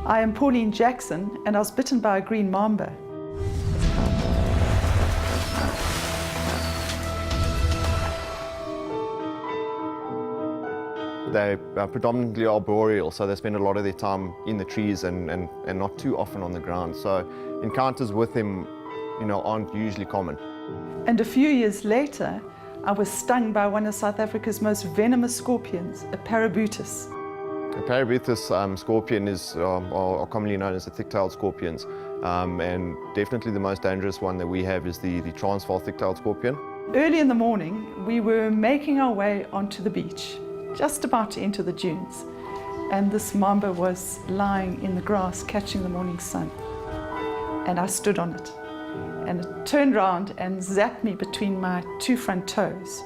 I am Pauline Jackson, and I was bitten by a green mamba. They predominantly arboreal, so they spend a lot of their time in the trees and not too often on the ground. So encounters with them, aren't usually common. And a few years later, I was stung by one of South Africa's most venomous scorpions, a parabutus. A parabutus scorpion are commonly known as the thick-tailed scorpions, and definitely the most dangerous one that we have is the Transvaal thick-tailed scorpion. Early in the morning, we were making our way onto the beach, just about to enter the dunes, and this mamba was lying in the grass catching the morning sun. And I stood on it, and it turned round and zapped me between my two front toes.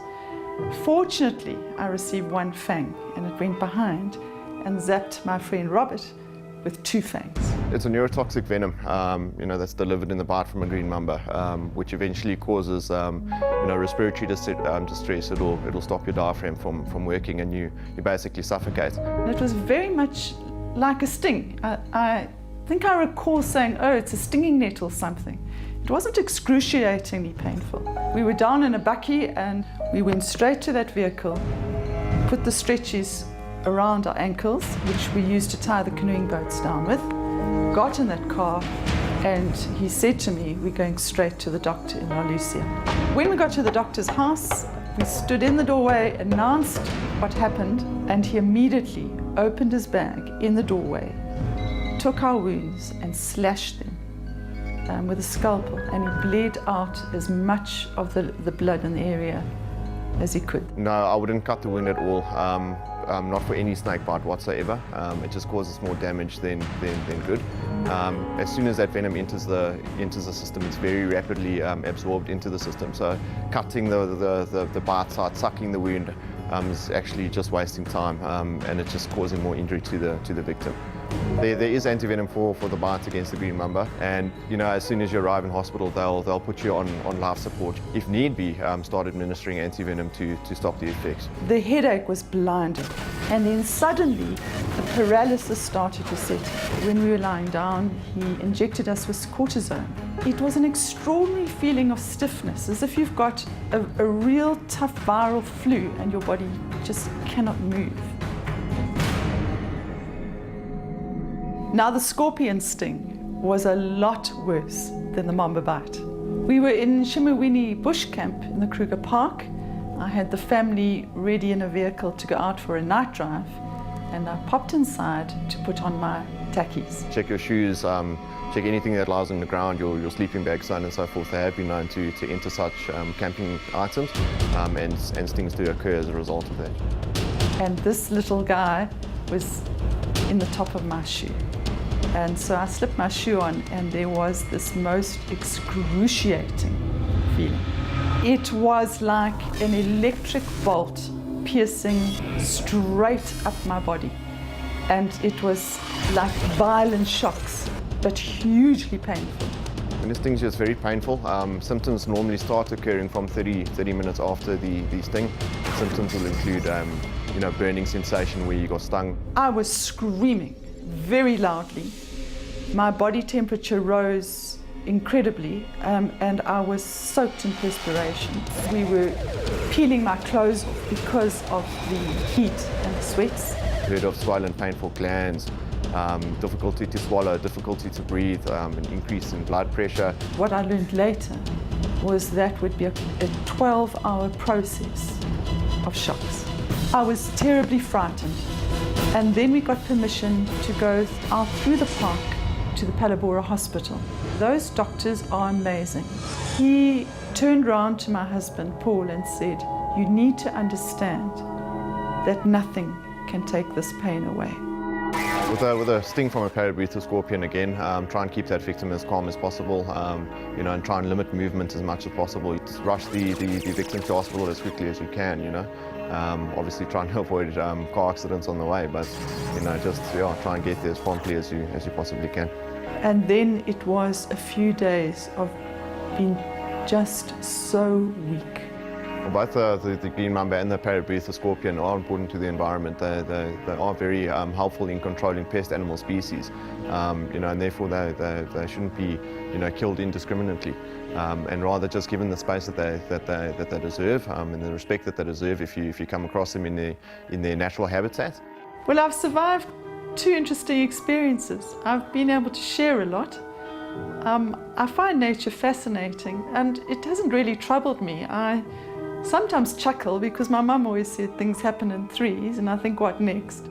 Fortunately, I received one fang, and it went behind and zapped my friend Robert with two fangs. It's a neurotoxic venom, that's delivered in the bite from a green mamba, which eventually causes, respiratory distress. It'll stop your diaphragm from working, and you basically suffocate. It was very much like a sting. I think I recall saying, "Oh, it's a stinging net or something." It wasn't excruciatingly painful. We were down in a bakkie, and we went straight to that vehicle, put the stretchers around our ankles, which we used to tie the canoeing boats down with, got in that car, and he said to me, "We're going straight to the doctor in Lucia." When we got to the doctor's house, we stood in the doorway, announced what happened, and he immediately opened his bag in the doorway, took our wounds and slashed them with a scalpel, and he bled out as much of the blood in the area as he could. No, I wouldn't cut the wound at all. Not for any snake bite whatsoever. It just causes more damage than good. As soon as that venom enters the system, it's very rapidly absorbed into the system. So cutting the bite site, sucking the wound, is actually just wasting time, and it's just causing more injury to the victim. There is antivenom for the bite against the green mamba, and as soon as you arrive in hospital, they'll put you on life support. If need be, start administering antivenom to stop the effects. The headache was blinding, and then suddenly the paralysis started to set in. When we were lying down, he injected us with cortisone. It was an extraordinary feeling of stiffness, as if you've got a real tough viral flu and your body just cannot move. Now, the scorpion sting was a lot worse than the mamba bite. We were in Shimawini bush camp in the Kruger Park. I had the family ready in a vehicle to go out for a night drive, and I popped inside to put on my tackies. Check your shoes, check anything that lies on the ground, your sleeping bag, so on and so forth. They have been known to enter such camping items, and stings do occur as a result of that. And this little guy was in the top of my shoe. And so I slipped my shoe on, and there was this most excruciating feeling. It was like an electric bolt piercing straight up my body. And it was like violent shocks, but hugely painful. When it stings you, it's very painful. Symptoms normally start occurring from 30 minutes after the sting. Symptoms will include burning sensation where you got stung. I was screaming very loudly. My body temperature rose incredibly, and I was soaked in perspiration. We were peeling my clothes off because of the heat and the sweats. Heard of swollen, painful glands, difficulty to swallow, difficulty to breathe, an increase in blood pressure. What I learned later was that would be a 12-hour process of shocks. I was terribly frightened. And then we got permission to go out through the park to the Palabora Hospital. Those doctors are amazing. He turned round to my husband, Paul, and said, "You need to understand that nothing can take this pain away." With a sting from a parabutus scorpion, again, try and keep that victim as calm as possible, and try and limit movement as much as possible. Rush the victim to hospital as quickly as you can, Obviously try and avoid car accidents on the way, but try and get there as promptly as you possibly can. And then it was a few days of being just so weak. Both the green mamba and the parrot-breathed scorpion are important to the environment. They are very helpful in controlling pest animal species, and therefore they shouldn't be killed indiscriminately, and rather just given the space that they deserve and the respect that they deserve if you come across them in their natural habitat. Well, I've survived 2 interesting experiences. I've been able to share a lot. I find nature fascinating, and it hasn't really troubled me. I sometimes chuckle because my mum always said things happen in threes, and I think, what next?